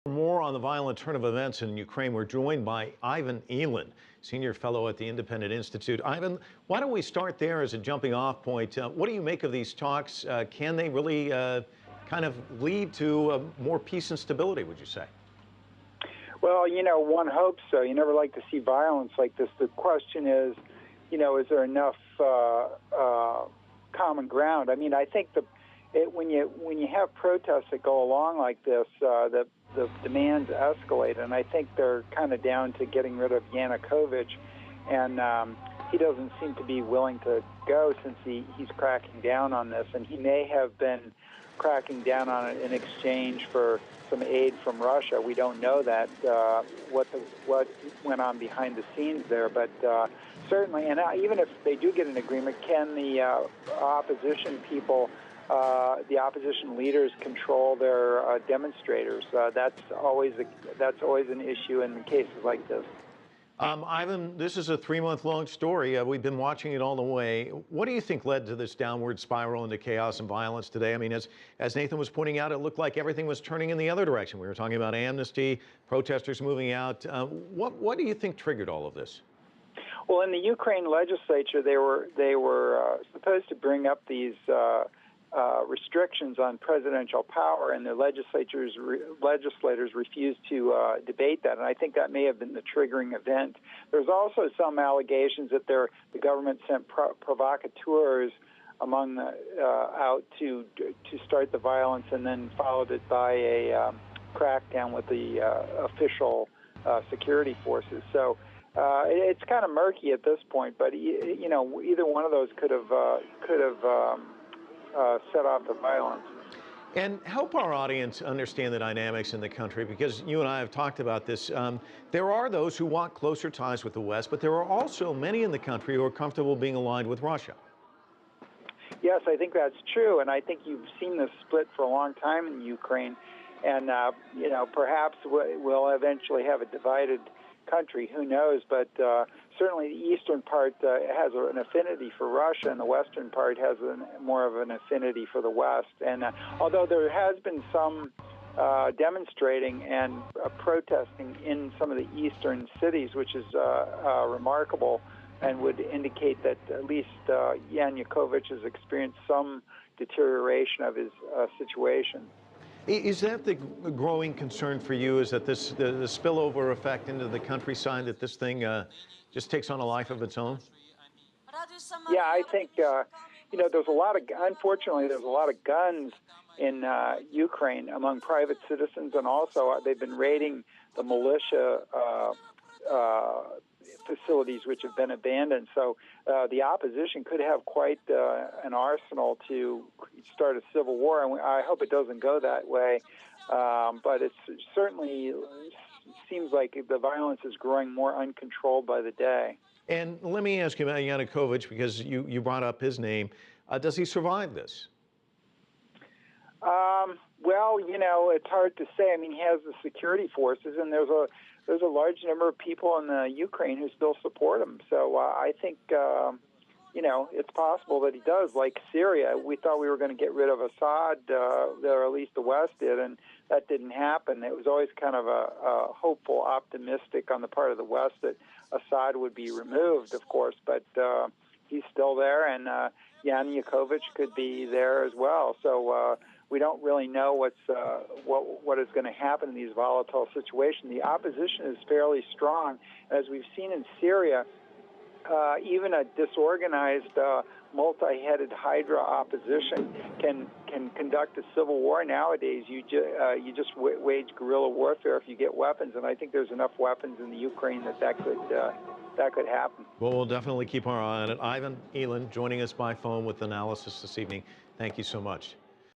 For more on the violent turn of events in Ukraine, we're joined by Ivan Eland, senior fellow at the Independent Institute. Ivan, why don't we start there as a jumping off point? What do you make of these talks? Can they really kind of lead to more peace and stability, would you say? Well, one hopes so. You never like to see violence like this. The question is, is there enough common ground? I mean, I think when you have protests that go along like this, the demands escalate, and I think they're kind of down to getting rid of Yanukovych, and he doesn't seem to be willing to go since he's cracking down on this, and he may have been cracking down on it in exchange for some aid from Russia. We don't know that what went on behind the scenes there, but certainly, and even if they do get an agreement, can the opposition people, the opposition leaders, control their demonstrators? That's always an issue in cases like this. Ivan, this is a 3-month-long story. We've been watching it all the way. What do you think led to this downward spiral into chaos and violence today? I mean, as Nathan was pointing out, it looked like everything was turning in the other direction. We were talking about amnesty, protesters moving out. What do you think triggered all of this? Well, in the Ukraine legislature, they were supposed to bring up these restrictions on presidential power, and the legislators refused to debate that, and I think that may have been the triggering event. There's also some allegations that the government sent provocateurs out to start the violence, and then followed it by a crackdown with the official security forces. So it's kind of murky at this point, but either one of those could have set off the violence. And help our audience understand the dynamics in the country, because you and I have talked about this. There are those who want closer ties with the West, but there are also many in the country who are comfortable being aligned with Russia. Yes, I think that's true, and I think you've seen this split for a long time in Ukraine, and perhaps we'll eventually have a divided country. Who knows? But certainly the eastern part has an affinity for Russia, and the western part has more of an affinity for the West. And although there has been some demonstrating and protesting in some of the eastern cities, which is remarkable, and would indicate that at least Yanukovych has experienced some deterioration of his situation. Is that the growing concern for you, is that the spillover effect into the countryside, that this thing just takes on a life of its own? Yeah, I think, unfortunately, there's a lot of guns in Ukraine among private citizens, and also they've been raiding the militia facilities which have been abandoned. So the opposition could have quite an arsenal to start a civil war, and I hope it doesn't go that way. But it certainly seems like the violence is growing more uncontrolled by the day. And let me ask you about Yanukovych, because you brought up his name. Does he survive this? Well, it's hard to say. I mean, he has the security forces, and there's a large number of people in the Ukraine who still support him. So I think, it's possible that he does. Like Syria, we thought we were going to get rid of Assad, or at least the West did, and that didn't happen. It was always kind of a hopeful, optimistic on the part of the West that Assad would be removed, of course, but he's still there, and Yanukovych could be there as well. So we don't really know what is going to happen in these volatile situations. The opposition is fairly strong. As we've seen in Syria, even a disorganized, multi-headed Hydra opposition can conduct a civil war nowadays. You just wage guerrilla warfare if you get weapons, and I think there's enough weapons in the Ukraine that could happen. Well, we'll definitely keep our eye on it. Ivan Eland joining us by phone with analysis this evening. Thank you so much.